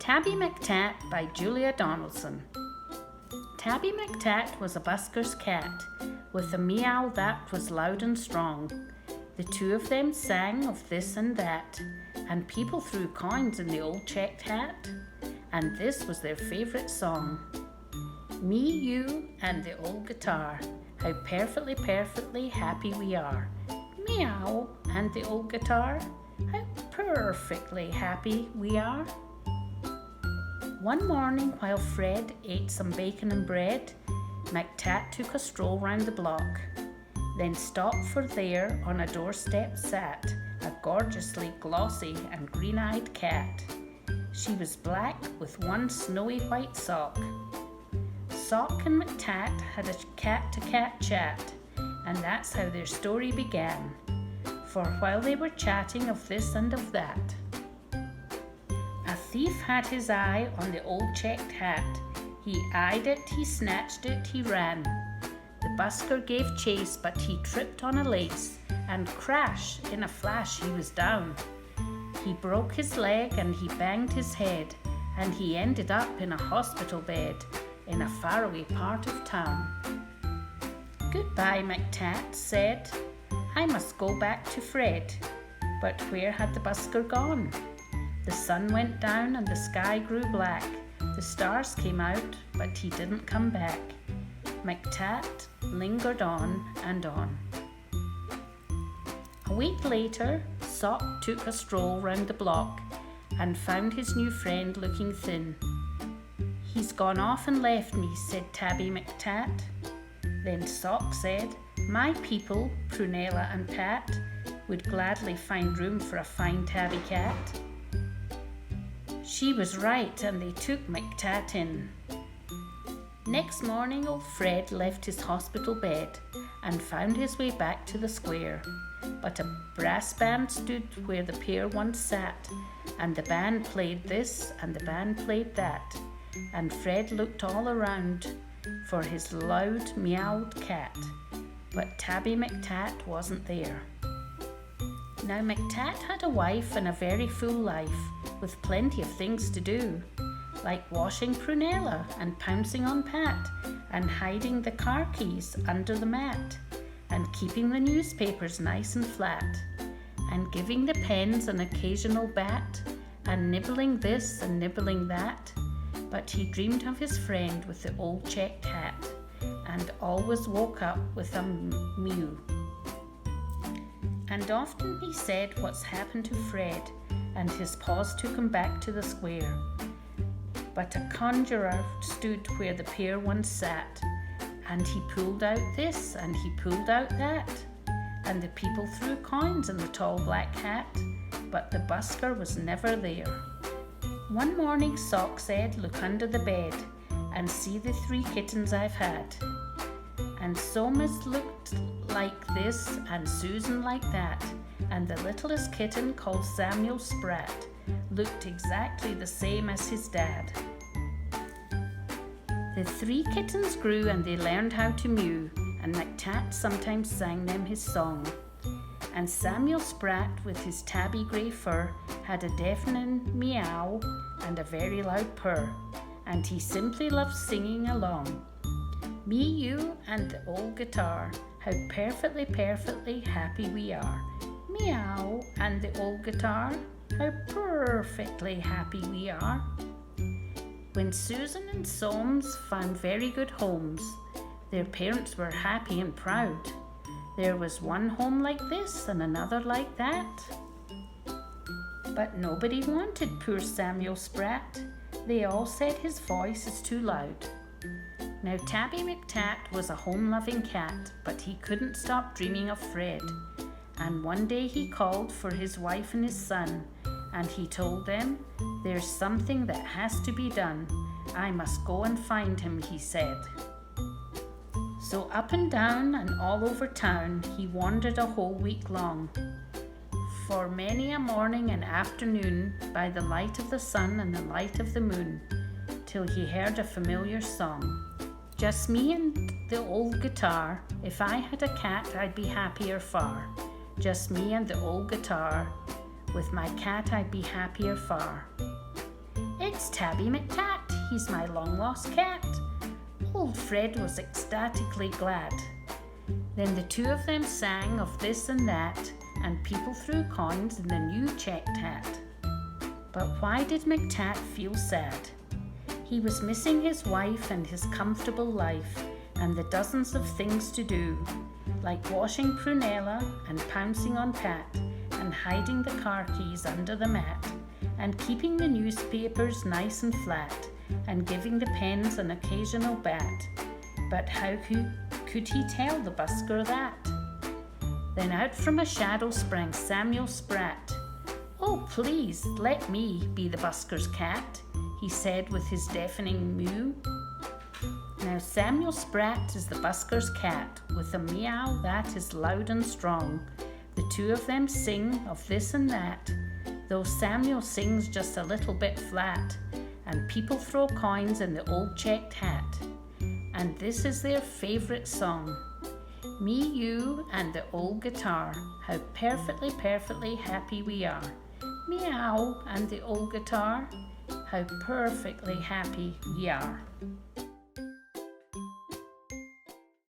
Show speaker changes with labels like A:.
A: Tabby McTat by Julia Donaldson. Tabby McTat was a busker's cat, with a meow that was loud and strong. The two of them sang of this and that, and people threw coins in the old checked hat, and this was their favourite song. Me, you, and the old guitar, how perfectly happy we are. Meow, and the old guitar, how perfectly happy we are. One morning, while Fred ate some bacon and bread, McTat took a stroll round the block, then stopped, for there on a doorstep sat a gorgeously glossy and green-eyed cat. She was black with one snowy white sock. Sock and McTat had a cat-to-cat chat, and that's how their story began. For while they were chatting of this and of that, a thief had his eye on the old checked hat. He eyed it, he snatched it, he ran. The busker gave chase, but he tripped on a lace, and crash, in a flash he was down. He broke his leg and he banged his head, and he ended up in a hospital bed in a faraway part of town. Goodbye, McTat said. I must go back to Fred. But where had the busker gone? The sun went down and the sky grew black. The stars came out, but he didn't come back. McTat lingered on and on. A week later, Sock took a stroll round the block and found his new friend looking thin. He's gone off and left me, said Tabby McTat. Then Sock said, my people, Prunella and Pat, would gladly find room for a fine tabby cat. She was right, and they took McTat in. Next morning, old Fred left his hospital bed and found his way back to the square. But a brass band stood where the pair once sat, and the band played this and the band played that, and Fred looked all around for his loud meowed cat, but Tabby McTat wasn't there. Now McTat had a wife and a very full life, with plenty of things to do, like washing Prunella and pouncing on Pat, and hiding the car keys under the mat, and keeping the newspapers nice and flat, and giving the pens an occasional bat, and nibbling this and nibbling that. But he dreamed of his friend with the old checked hat, and always woke up with a mew. And often he said what's happened to Fred, and his paws took him back to the square. But a conjurer stood where the pair once sat, and he pulled out this and he pulled out that, and the people threw coins in the tall black hat, but the busker was never there. One morning Sock said, look under the bed and see the 3 kittens I've had. And so Miss looked like this and Susan like that, and the littlest kitten called Samuel Sprat looked exactly the same as his dad. The 3 kittens grew and they learned how to mew, and McTat sometimes sang them his song. And Samuel Sprat, with his tabby grey fur, had a deafening meow and a very loud purr, and he simply loved singing along. Me, you, and the old guitar, how perfectly happy we are. Meow, and the old guitar, how perfectly happy we are. When Susan and Soames found very good homes, their parents were happy and proud. There was one home like this and another like that. But nobody wanted poor Samuel Sprat. They all said his voice is too loud. Now Tabby McTat was a home-loving cat, but he couldn't stop dreaming of Fred. And one day he called for his wife and his son, and he told them, there's something that has to be done. I must go and find him, he said. So up and down and all over town he wandered a whole week long, for many a morning and afternoon, by the light of the sun and the light of the moon, till he heard a familiar song. Just me and the old guitar, if I had a cat I'd be happier far. Just me and the old guitar, with my cat I'd be happier far. It's Tabby McTat. He's my long-lost cat. Old Fred was ecstatically glad. Then the two of them sang of this and that, and people threw coins in the new checked hat. But why did McTat feel sad? He was missing his wife and his comfortable life, and the dozens of things to do, like washing Prunella and pouncing on Pat, and hiding the car keys under the mat, and keeping the newspapers nice and flat, and giving the pens an occasional bat. But how could he tell the busker that? Then out from a shadow sprang Samuel Spratt. "Oh, please, let me be the busker's cat," he said with his deafening mew. Now Samuel Spratt is the busker's cat, with a meow that is loud and strong. The two of them sing of this and that, though Samuel sings just a little bit flat, and people throw coins in the old checked hat. And this is their favourite song. Me, you, and the old guitar, how perfectly, perfectly happy we are. Meow, and the old guitar, how perfectly happy we are.